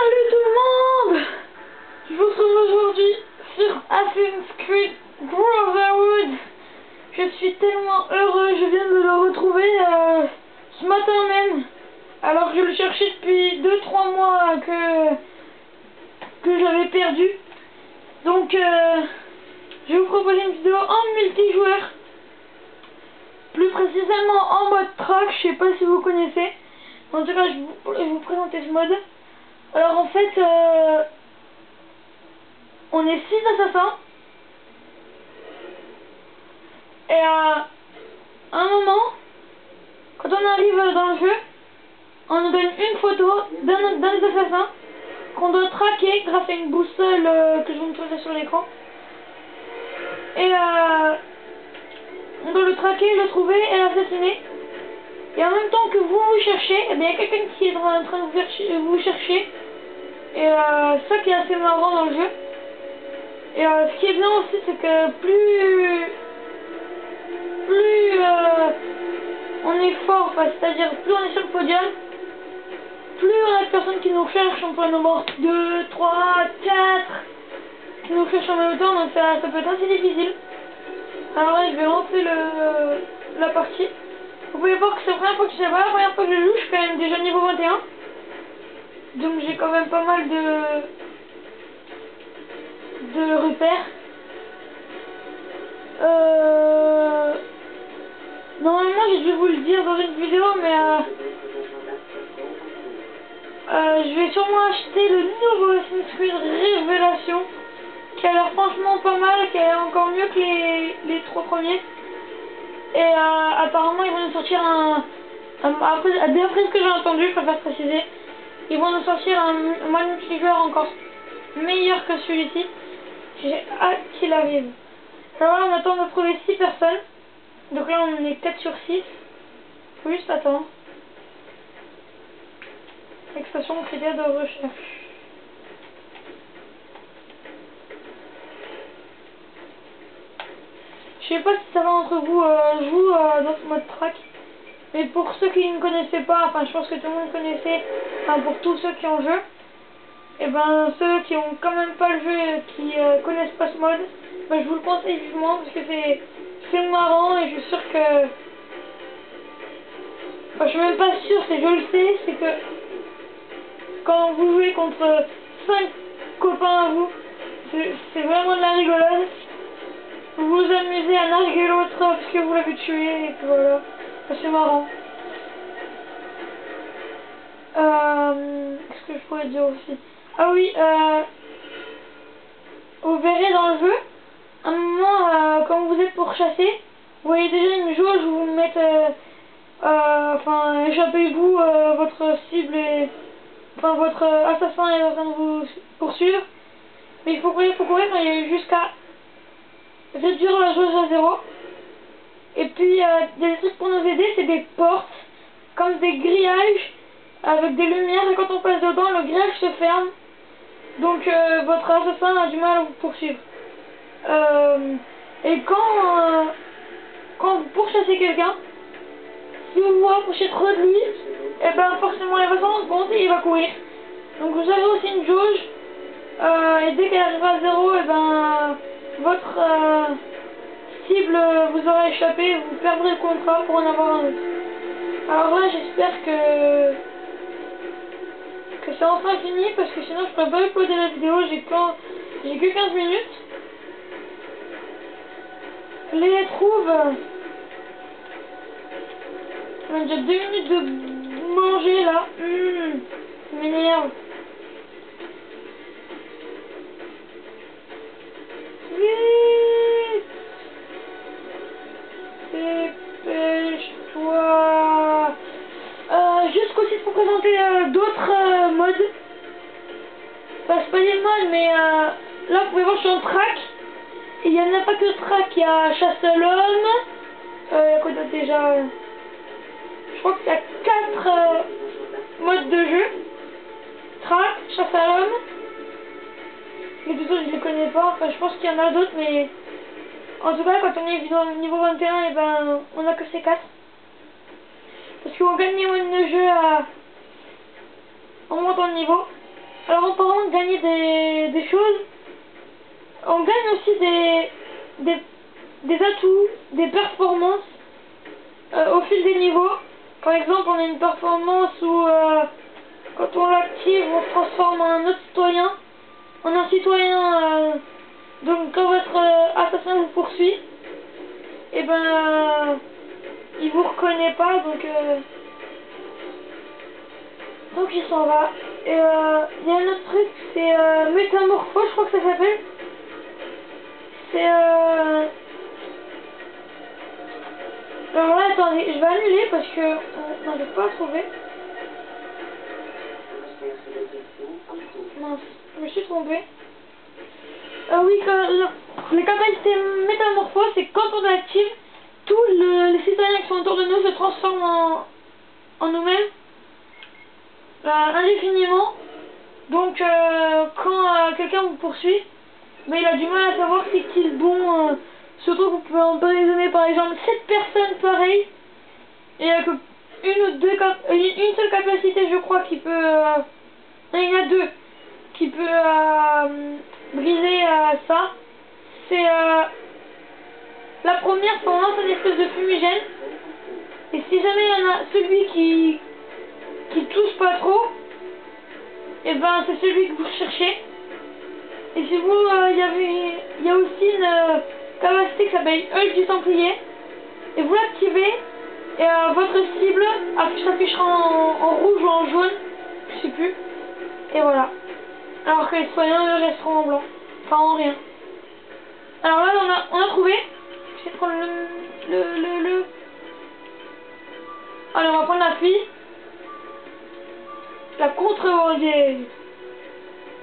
Salut tout le monde! Je vous retrouve aujourd'hui sur Assassin's Creed Brotherhood. Je suis tellement heureux, je viens de le retrouver ce matin même. Alors que je le cherchais depuis 2-3 mois que j'avais perdu. Donc je vais vous proposer une vidéo en multijoueur. Plus précisément en mode track, je sais pas si vous connaissez. En tout cas, je vais vous présenter ce mode. Alors en fait, on est 6 assassins. Et à un moment, quand on arrive dans le jeu, on nous donne une photo d'un des assassins qu'on doit traquer grâce à une boussole que je vous montrerai sur l'écran. Et on doit le traquer, le trouver et l'assassiner. Et en même temps que vous cherchez, il y a quelqu'un qui est en train de vous chercher. Et ça qui est assez marrant dans le jeu. Et ce qui est bien aussi, c'est que plus on est fort, c'est-à-dire plus on est sur le podium, plus on a de personnes qui nous cherchent, on peut en avoir 2, 3, 4 qui nous cherchent en même temps, donc ça peut être assez difficile. Alors là, je vais lancer la partie. Vous pouvez voir que c'est la première fois que c'est pas la première fois que je joue, je suis quand même déjà niveau 21. Donc j'ai quand même pas mal de repères. Normalement j'ai dû vous le dire dans une vidéo, mais je vais sûrement acheter le nouveau Assassin's Creed Révélation, qui a l'air franchement pas mal, qui a l'air encore mieux que les 3 premiers. Et apparemment ils vont nous sortir d'après ce que j'ai entendu, je préfère préciser, ils vont nous sortir un mode multijoueur encore meilleur que celui-ci. J'ai hâte qu'il arrive. Alors là on attend de trouver 6 personnes. Donc là on est 4 sur 6. Faut juste attendre. Expression critère de recherche. Je sais pas si ça va entre vous joue dans ce mode track. Mais pour ceux qui ne connaissaient pas, enfin je pense que tout le monde connaissait, enfin pour tous ceux qui ont joué, et ben ceux qui ont quand même pas le jeu et qui connaissent pas ce mode, ben, je vous le conseille vivement parce que c'est marrant et je suis sûr que... Enfin je suis même pas sûr, je le sais, c'est que quand vous jouez contre 5 copains à vous, c'est vraiment de la rigolade. Vous vous amusez à narguer l'autre parce que vous l'avez tué et puis voilà. C'est marrant. Qu'est-ce que je pourrais dire aussi? Ah oui, vous verrez dans le jeu, à un moment, quand vous êtes pourchassé, vous voyez déjà une jauge où vous mettez, enfin, échappez-vous, votre cible et, enfin, votre assassin est en train de vous poursuivre. Mais il faut courir jusqu'à réduire la jauge à 0. Et puis, des trucs pour nous aider, c'est des portes, comme des grillages, avec des lumières, et quand on passe dedans, le grillage se ferme. Donc, votre assassin a du mal à vous poursuivre. Et quand vous pourchassez quelqu'un, si vous vous approchez trop de lui, et ben forcément il va s'en rendre compte et il va courir. Donc vous avez aussi une jauge, et dès qu'elle arrive à 0, et ben votre cible vous aura échappé, vous perdrez le contrat pour en avoir un autre. Alors là j'espère que c'est enfin fini, parce que sinon je pourrais pas uploader la vidéo, j'ai que 15 minutes. Les trouve, on a déjà 2 minutes de manger là, ça m'énerve. Vite, dépêche-toi. Juste aussi pour présenter d'autres modes. Enfin, c'est pas des modes, mais là vous pouvez voir je suis en track. Et il n'y en a pas que track, il y a chasse à l'homme. Il y a quoi d'autre déjà? Je crois qu'il y a 4 modes de jeu. Track, chasse à l'homme. Les deux autres je les connais pas, enfin je pense qu'il y en a d'autres, mais en tout cas quand on est dans le niveau 21, et ben on a que ces 4. Parce qu'on gagne les modes de jeu en montant de niveau. Alors en parlant de gagner des choses, on gagne aussi des atouts, des performances au fil des niveaux. Par exemple, on a une performance où quand on l'active, on se transforme en un autre citoyen. En un citoyen, donc quand votre assassin vous poursuit, et ben il vous reconnaît pas, donc il s'en va. Et il y a un autre truc, c'est métamorphose, je crois que ça s'appelle. C'est alors là, attendez, je vais annuler parce que on n'arrive pas à trouver. Mince, je me suis trompée. Oui, la capacité métamorphose, c'est quand on l'active, tous les citoyens qui sont autour de nous se transforment en nous-mêmes indéfiniment. Donc quand quelqu'un vous poursuit, mais il a du mal à savoir c'est qui le bon. Surtout vous pouvez emprisonner par exemple 7 personnes pareilles. Et il n'y a que une seule capacité, je crois, qui peut... il y en a deux qui peut briser ça. C'est la première, c'est on lance une espèce de fumigène. Et si jamais il y en a celui qui touche pas trop, et ben c'est celui que vous cherchez. Et si vous, il y a aussi une capacité qui s'appelle œil du Templier. Et vous l'activez, et votre cible s'affichera en rouge ou en jaune, je sais plus. Et voilà. Alors que les citoyens, eux, resteront en blanc. Enfin, en rien. Alors là, on a trouvé. Je vais prendre le... Allez, on va prendre la fille. La contrebandière.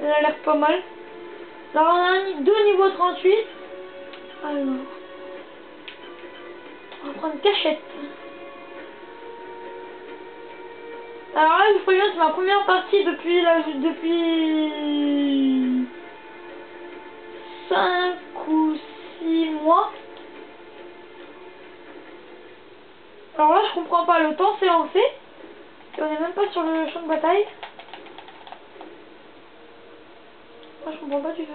Elle a l'air pas mal. Alors, on a deux niveaux 38. Alors... on va prendre cachette. Alors là, je vous préviens, c'est ma première partie depuis 5 ou 6 mois. Alors là, je comprends pas, le temps s'est lancé. Et on est même pas sur le champ de bataille. Moi, je comprends pas du tout.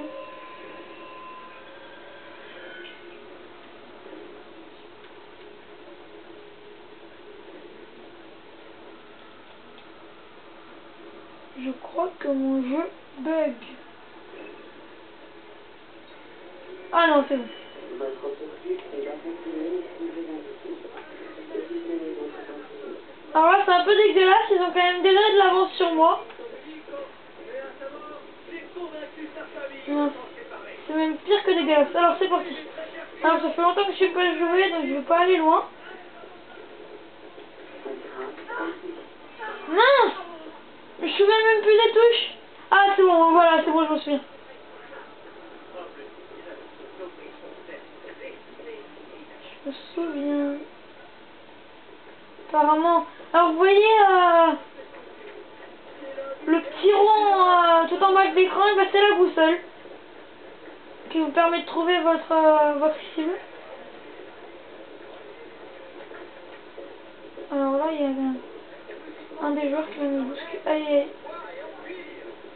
Je crois que mon jeu bug. Ah non, c'est bon. Alors là, c'est un peu dégueulasse, ils ont quand même déjà de l'avance sur moi. C'est même pire que dégueulasse. Alors c'est parti. Alors ça fait longtemps que je suis pas joué, donc je vais pas aller loin. Mince! Je me souviens même plus des touches. Ah c'est bon, voilà, c'est bon, je me souviens. Je me souviens. Apparemment. Alors vous voyez le petit rond tout en bas de l'écran, c'est la boussole qui vous permet de trouver votre cible. Alors là, il y avait un des joueurs qui va nous bousculer. Aïe, aïe.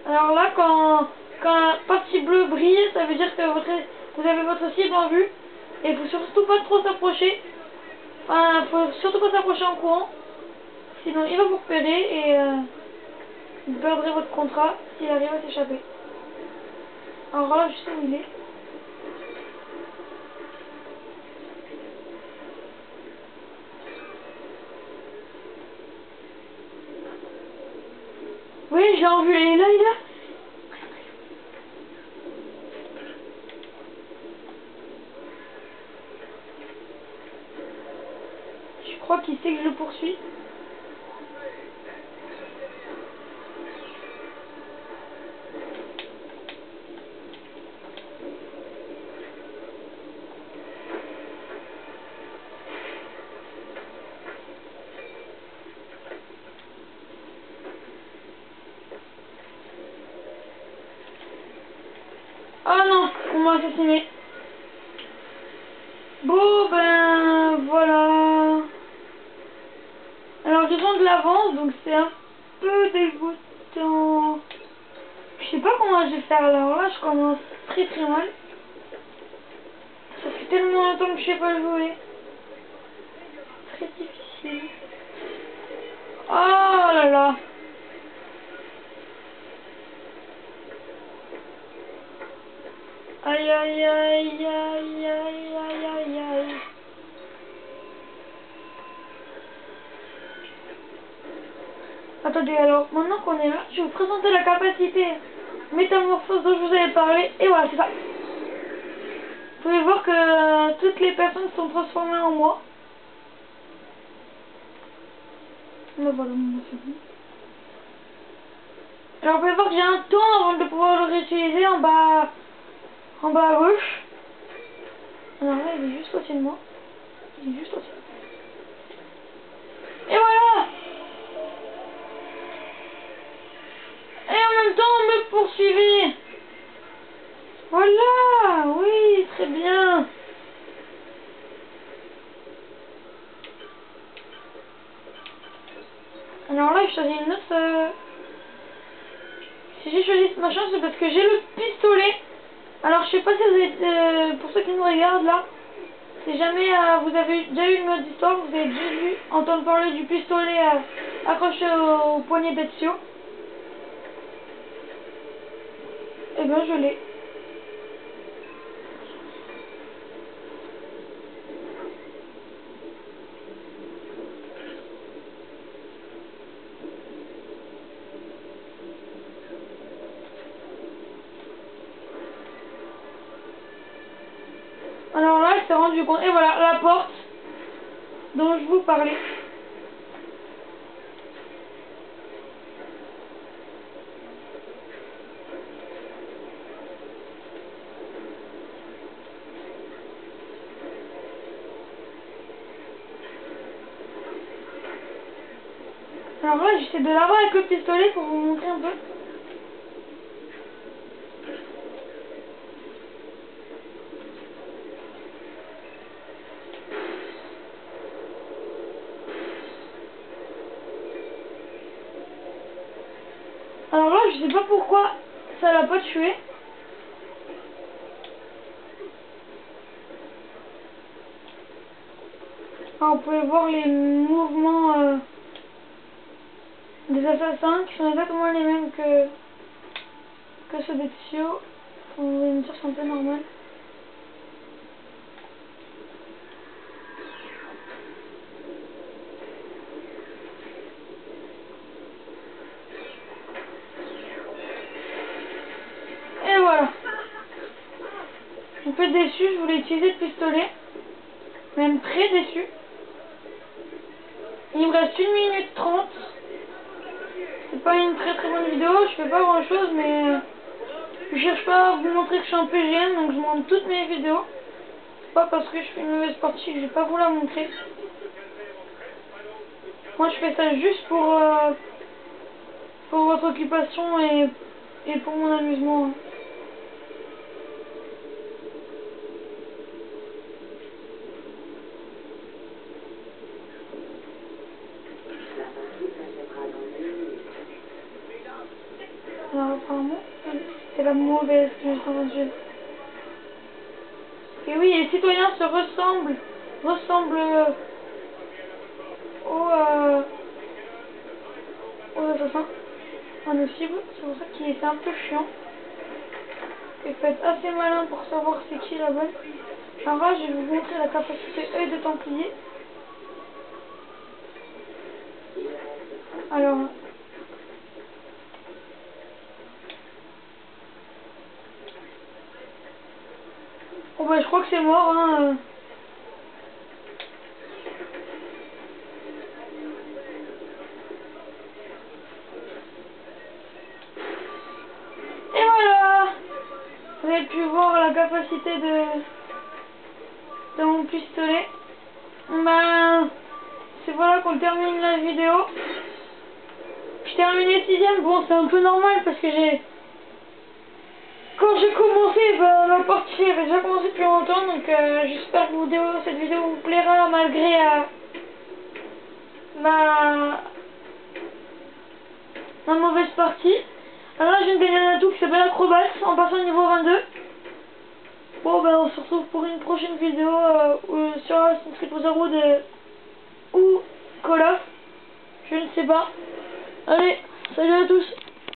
Alors là, quand la partie bleue brille, ça veut dire que vous avez votre cible en vue. Et il faut surtout pas trop s'approcher. Enfin, faut surtout pas s'approcher en courant. Sinon, il va vous repérer et vous perdrez votre contrat s'il arrive à s'échapper. Alors là, je sais où il est. Oui, je l'ai en vue. Et là, il est là. Je crois qu'il sait que je le poursuis. Ah non, on m'a assassiné. Bon, ben voilà. Alors je prends de l'avance, donc c'est un peu dégoûtant. comment je vais faire? Alors là, je commence très très mal. Ça fait tellement longtemps que je sais pas jouer. Très difficile. Oh là là. Aïe aïe aïe aïe aïe aïe aïe aïe. Attendez, alors maintenant qu'on est là, je vais vous présenter la capacité métamorphose dont je vous avais parlé. Et voilà, c'est ça. Vous pouvez voir que toutes les personnes sont transformées en moi. Là, voilà, c'est bon. Alors vous pouvez voir que j'ai un temps avant de pouvoir le réutiliser en bas à gauche. Alors là, il est juste au-dessus de moi. Il est juste au-dessus. Et voilà. Et en même temps, on me poursuivait. Voilà, oui, très bien. Alors là, je choisis une autre. Si j'ai choisi ce machin, c'est parce que j'ai le pistolet. Alors, je sais pas si vous êtes, pour ceux qui nous regardent là, si jamais vous avez déjà eu le mode d'histoire, vous avez déjà dû entendre parler du pistolet accroché au poignet d'Ezio. Et ben, je l'ai. Alors là, je s'est rendu compte. Et voilà, la porte dont je vous parlais. Alors là, j'essaie de l'avoir avec le pistolet pour vous montrer un peu. Alors là, je sais pas pourquoi ça l'a pas tué. Alors, vous pouvez voir les mouvements des assassins qui sont exactement les mêmes que ceux d'Ezio. On va me dire que c'est un peu normal. Et voilà. Un peu déçu, je voulais utiliser le pistolet. Même très déçu. Il me reste 1 minute 30. C'est pas une très très bonne vidéo, je fais pas grand chose, mais je cherche pas à vous montrer que je suis un PGM, donc je montre toutes mes vidéos. C'est pas parce que je fais une mauvaise partie que je vais pas vous la montrer. Moi je fais ça juste pour votre occupation et pour mon amusement. Alors apparemment, c'est la mauvaise que j'ai entendue. Et oui, les citoyens se ressemblent aux assassins, aux nocibles. C'est pour ça qu'il est un peu chiant. Il faut être assez malin pour savoir c'est qui la bonne. Alors là, je vais vous montrer la capacité œil de Templier. Alors, oh bah je crois que c'est mort, hein. Et voilà, vous avez pu voir la capacité de mon pistolet. Ben, c'est voilà qu'on termine la vidéo. Je terminé 6ème, bon c'est un peu normal parce que quand j'ai commencé, ben, la partie avait déjà commencé depuis longtemps, donc j'espère que cette vidéo vous plaira malgré ma mauvaise partie. Alors là, je viens de gagner un atout qui s'appelle Acrobat en passant au niveau 22. Bon, ben on se retrouve pour une prochaine vidéo sur Assassin's Creed Brotherhood ou Call of. Je ne sais pas. Allez, salut à tous.